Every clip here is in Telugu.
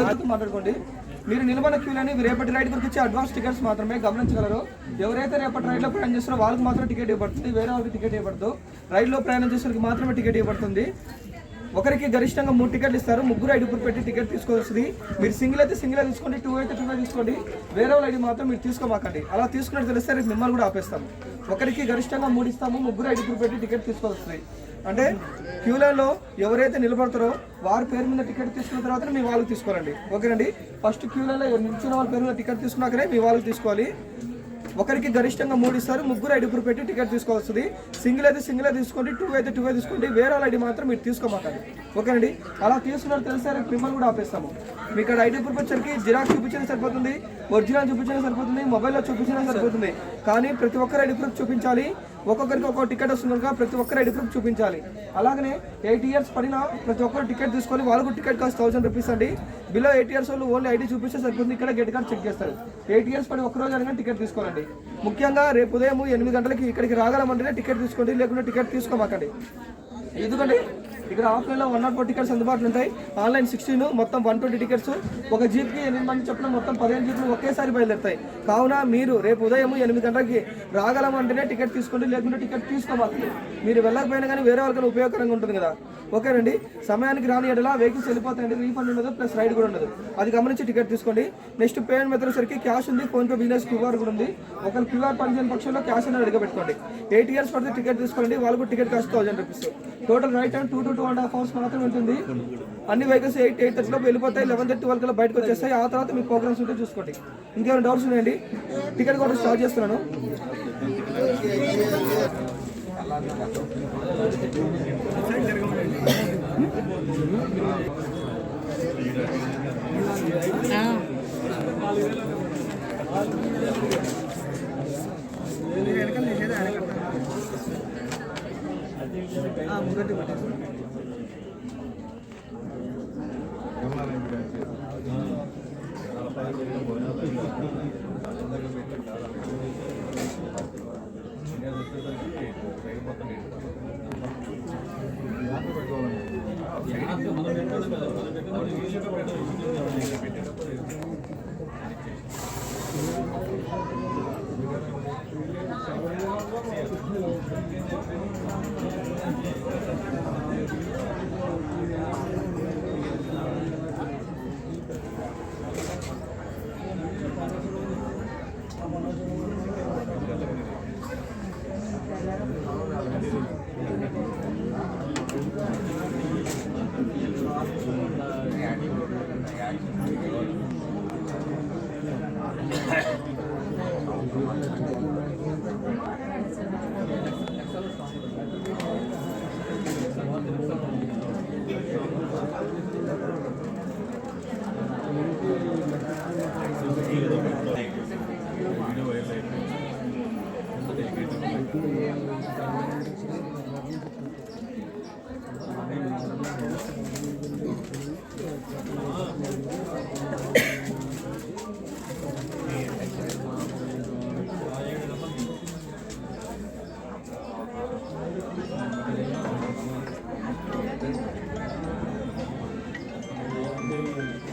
జాగ్రత్త మాట్లాడుకోండి. మీరు నిలబడిన క్యూలని రేపటి రైడ్ కొరకు ఇచ్చే అడ్వాన్స్ టికెట్స్ మాత్రమే గమనించగలరు. ఎవరైతే రేపటి రైడ్లో ప్రయాణం చేస్తారో వాళ్ళకి మాత్రం టికెట్ ఇవ్వబడుతుంది, వేరే వాళ్ళకి టికెట్ ఇవ్వబడదు. రైడ్లో ప్రయాణం చేసేవారికి మాత్రమే టికెట్ ఇవ్వబడుతుంది. ఒకరికి గరిష్టంగా 3 టికెట్లు ఇస్తారు, 3 ఐదుగురు పెట్టి టికెట్ తీసుకోవాల్సింది. మీరు సింగిల్ అయితే సింగిల్ తీసుకోండి, 2 అయితే 2 తీసుకోండి. వేరే వాళ్ళ ఐడి మాత్రం మీరు తీసుకోమాకండి. అలా తీసుకున్నట్టు తెలిస్తే రేపు మిమ్మల్ని కూడా ఆపేస్తాము. ఒకరికి గరిష్టంగా 3 ఇస్తాము, 3 ఐదుగురు పెట్టి టికెట్ తీసుకోవాల్సింది. అంటే క్యూ లైన్లో ఎవరైతే నిలబడతారో వారి పేరు మీద టికెట్ తీసుకున్న తర్వాత మీ వాళ్ళకి తీసుకోవాలండి. ఓకేనండి. ఫస్ట్ క్యూ లైన్లో నిల్చున్న వాళ్ళ పేరు మీద టికెట్ తీసుకున్నాకనే మీ వాళ్ళకి తీసుకోవాలి. ఒకరికి గరిష్టంగా 3 ఇస్తారు, 3 ఐదుగురు పెట్టి టికెట్ తీసుకోవాల్సింది. సింగిల్ అయితే సింగిల్ తీసుకోండి, 2 అయితే 2 తీసుకోండి. వేరే వాళ్ళ ఐడి మాత్రం మీరు తీసుకోమాకండి. ఓకేనండి. అలా తీసుకున్నట్టు తెలిస్తే మిమ్మల్ని కూడా ఆపేస్తాము. మీకు ఇక్కడ ఐడి ప్రూఫ్ వచ్చరికి జిరాక్స్ చూపించినా సరిపోతుంది, ఒరిజినల్ చూపించినా సరిపోతుంది, మొబైల్లో చూపించినా సరిపోతుంది. కానీ ప్రతి ఒక్కరు ఐడి ప్రూఫ్ చూపించాలి. ఒక్కొక్కరికి ఒక్కొక్క టికెట్ వస్తుంది కనుక ప్రతి ఒక్కరు ఐడి ప్రూఫ్ చూపించాలి. అలాగనే 8 ఇయర్స్ పడినా ప్రతి ఒక్కరు టికెట్ తీసుకొని వాళ్ళకు టికెట్ కాస్ట్ 1000 రూపీస్ అండి. బిలో 8 ఇయర్స్ వాళ్ళు ఓన్లీ ఐడి చూపిస్తే సరిపోతుంది. ఇక్కడ గెట్ కార్డ్ చెక్ చేస్తారు. 8 ఇయర్స్ పడి ఒక్కరోజు అనగా టికెట్ తీసుకోవాలండి. ముఖ్యంగా రేపు ఉదయం 8 గంటలకి ఇక్కడికి రాగలమంటేనే టికెట్ తీసుకోండి, లేకుంటే టికెట్ తీసుకోమాకండి. ఎందుకంటే ఇక్కడ ఆఫ్లైన్లో 104 టికెట్స్ అందుబాటులో ఉంటాయి, ఆన్లైన్ 16, మొత్తం 120 టికెట్స్. ఒక జీప్కి 8 మంది చెప్పిన మొత్తం 15 జీప్లు ఒకేసారి బయలుదేరుతాయి. కావున మీరు రేపు ఉదయం 8 గంటలకి రాగలమంటేనే టికెట్ తీసుకోండి, లేకుంటే టికెట్ తీసుకోమాకండి. మీరు వెళ్ళకపోయినా కానీ వేరే వాళ్ళకైనా ఉపయోగకరంగా ఉంటుంది కదా. ఓకేనండి. సమయానికి రాని ఎడలా వెహికల్స్ వెళ్ళిపోతాయండి, రీఫండ్ ఉండదు, ప్లస్ రైడ్ కూడా ఉండదు. అది గమనించి టికెట్ తీసుకోండి. నెక్స్ట్ పేమెంట్ మెథడ్ సరికి క్యాష్ ఉంది, ఫోన్పే, బిజినెస్ క్యూఆర్ కూడా ఉంది. ఒకవేళ క్యూఆర్ పనిచేయని పక్షంలో క్యాష్ అనేది అడగబెట్టుకోండి. 8 ఇయర్స్ పడితే టికెట్ తీసుకోండి, వాళ్ళకు ticket cost 1000 rupees. Total right time 2 to 2.5 hours మాత్రమే ఉంటుంది. అన్ని వెహికల్స్ 8:30 లోపు వెళ్ళిపోతాయి, 11:30 వరకు బయటకు వచ్చేస్తాయి. ఆ తర్వాత మీ ప్రోగ్రామ్స్ ఉంటే చూసుకోండి. ఇంకేమైనా డౌట్స్ ఉన్నాయండి? టికెట్ కూడా స్టార్ట్ చేస్తున్నాను.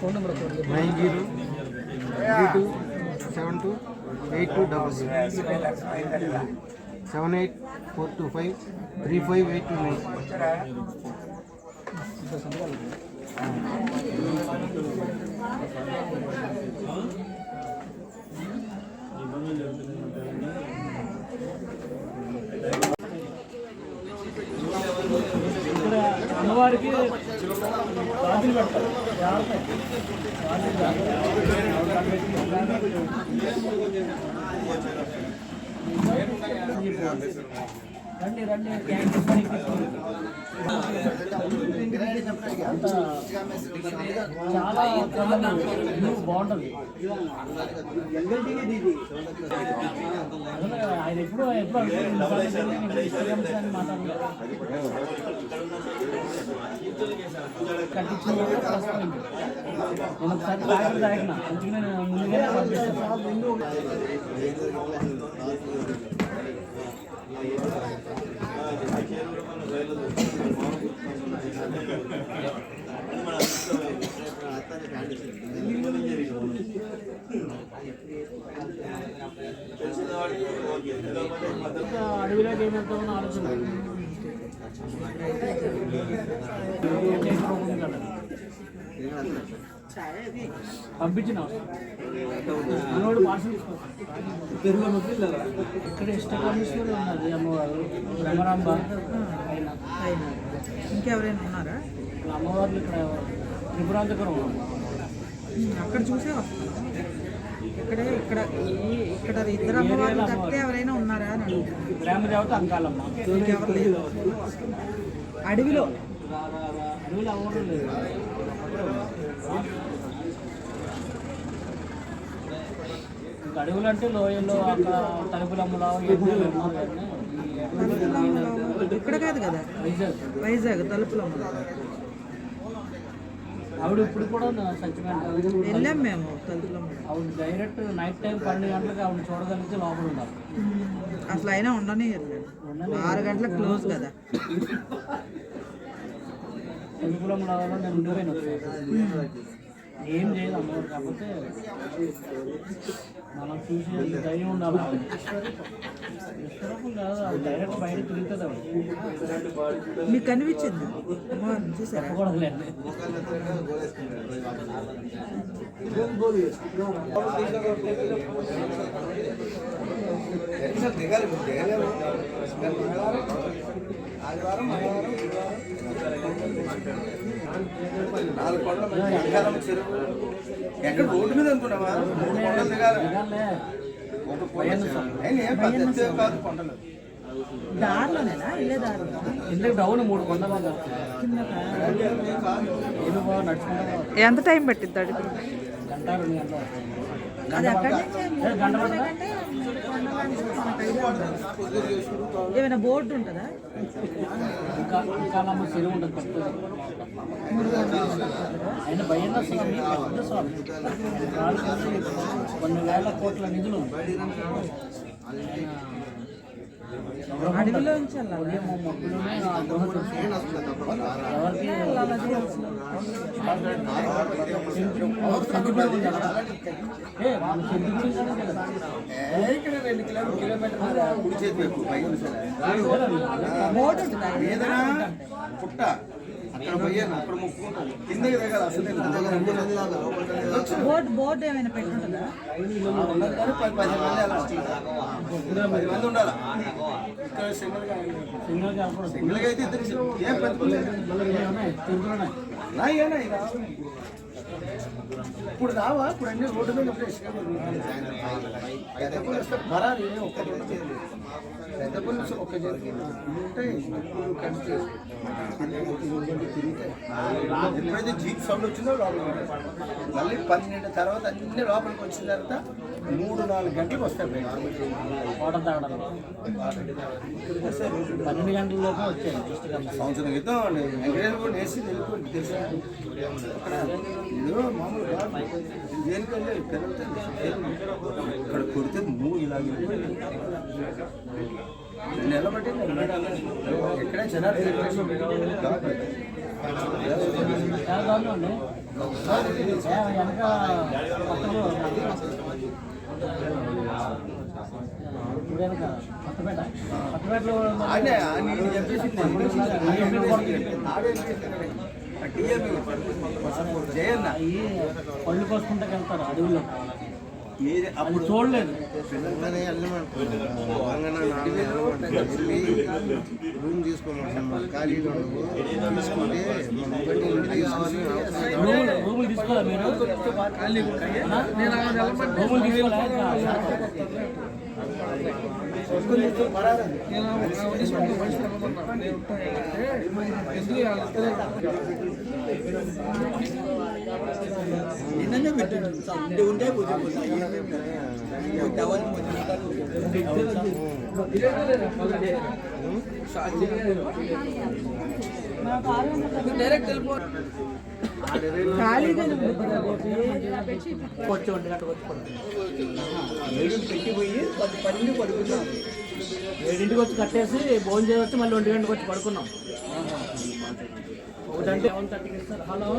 phone number 9032728266 784253589. అమ్మవారికి రాజులు పెడతారు. రండి రండి చాలా బాగుంటుంది. ఆయన ఎప్పుడు కట్టించిన నేను ఒకసారి తాగిన అందుకనే ముందుగా పంపిస్తాను. అడవిలోకి ఏమి వెళ్తామని ఆలోచన పంపించిన మనోడు పార్సల్ ఇక్కడ ఇష్టకమిషనర్ ఉన్నది అమ్మవారు బ్రహ్మరాంబ అయినా ఇంకెవరైనా ఉన్నారా? అమ్మవార్లు ఇక్కడ త్రిపురాంతకరం అక్కడ చూసే వస్తున్నాం. ఇక్కడ ఇద్దరు అమ్మవారు తప్పితే ఎవరైనా ఉన్నారా అని అడుగుతున్నాను. గ్రామ దేవత అంకాలమ్మ. ఇంకెవరు లేదు. అడవిలో అమ్మవారు లేదు. అడవులు అంటే లోయల్లో అక్కడ తలుపులమ్మలో ఇక్కడ కాదు కదా, వైజాగ్ తలుపులమ్మ. ఆవిడ ఇప్పుడు కూడా సత్యమైన వెళ్ళాం మేము తలుపులమ్మ. ఆవిడ డైరెక్ట్ నైట్ టైం 12 గంటలకు ఆవిడ చూడగలిగితే లోపల ఉండాలి. అసలు అయినా ఉండనే 6 గంటలకు క్లోజ్ కదా. తలుపులమ్మలో నేను ఉండిపోయిన ఏం చేయదు అమ్మవారు. కాకపోతే మనం చూసి ధైర్యం ఉండాలి. ఇష్టం కాదు, అది డైరెక్ట్ బయట తిరుగుతుంది. ఆవిడ మీకు కనిపించింది అమ్మవారిని చూసారా? చెప్పకూడదులేండి. ఎక్కడ రోడ్డు మీద అనుకున్నావా? దారిలోనేనా వెళ్ళే దారిలో? ఎందుకు డౌన్ 3 కొండలు ఎంత టైం పట్టిద్ది అడుగు? గంట 2 గంటలు. అది అక్కడి నుంచి గంట పడుతుందా? ఏమైనా బోర్డు ఉంటుందా? ఇంకాలమ్మ చెరువు ఉంటుంది కొత్తది. ఆయన భయంగా స్వామి పెద్ద స్వామి. కొన్ని వేల కోట్ల నిధులు అడవిలో నుంచి వెళ్ళాలి. మొక్కులోనే ఆ గృహ ఎవరికి బోర్డు ఉంటుందా? పుట్ట అక్కడ పోయాను, అక్కడ ముక్కుంటాను, కిందకి దిగాలి. అసలు బోర్డు ఏమైనా పెట్టుంటుందా? 10 మంది ఉండాలి. ఇక్కడ సింగిల్గా అయితే ఇద్దరు ఏం ఇప్పుడు రావా? ఇప్పుడు అన్ని రోడ్డు మీద మరాలి పెద్ద పులుసు ఒక్క ఉంటాయి. ఎప్పుడైతే జీప్ సౌండ్ వచ్చిందో లోపల మళ్ళీ 12 తర్వాత అన్ని లోపలికి వచ్చిన తర్వాత 3-4 గంటలకు వస్తాయి. వాటర్ తాగడం 12 గంటల లోపల వచ్చాయి. సంవత్సరం క్రితం వెంకటేశ్వర కూడా వేసి వెళ్ళిపోయింది తెలుసా? ఇదో మామూలు దేనికంటే ఇక్కడ కొడితే మూడు ఇలాగే నిలబట్టి ఎక్కడే జనాలు చాలా దారుణం అండి. వెనక పక్కలో పక్కపేటలో పళ్ళు కోసుకుంటా వెళ్తారు అడవుల్లో. అప్పుడు చూడలేదు. రూమ్ తీసుకోమంటున్నాం ఖాళీగా రూములు తీసుకోవాలి మీరు. రూములు తీసుకోవాలి. ఉంటే ఖాళీగా వచ్చి 1 గంటకు వచ్చి పెట్టిపోయి 10 పడుకున్నాం. 7ంటికి వచ్చి కట్టేసి భోజనం చేయవచ్చు. మళ్ళీ 1 గంటకు వచ్చి పడుకున్నాం. ఒకటంటే 130కి ఇస్తారు. హలో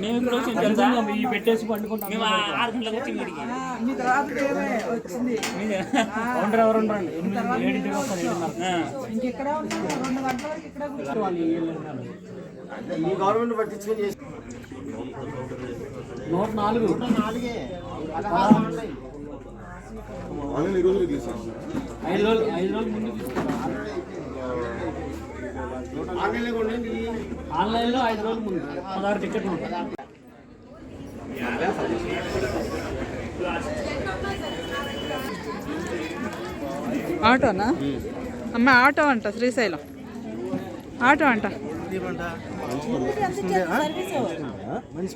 మేము ఇక్కడ వచ్చి ఈ పెట్టేసి పండుకుంటాం. మేము 6 గంటలకు వచ్చి వీడికి మీ తర్వాత ఏమే వచ్చింది కౌంటర్ ఎవరు ఉండరండి. 7 వస్తారు. ఇంకెక్కడ ఉన్నాము 2 గంటల వరకు ఇక్కడ కూర్చో. వాళ్ళు వెళ్ళినారు. ఈ గవర్నమెంట్ పట్టించుకొని చేసి 104 ఈ రోజులు తీసాను 5 రోజులు ముందు తీసుకున్నాం. ఆన్లైన్లో 5 రోజుల ముందు 16 టికెట్లు ఉంటాయి. ఆటోనా అమ్మ? ఆటో అంట, శ్రీశైలం ఆటో అంట. మంచి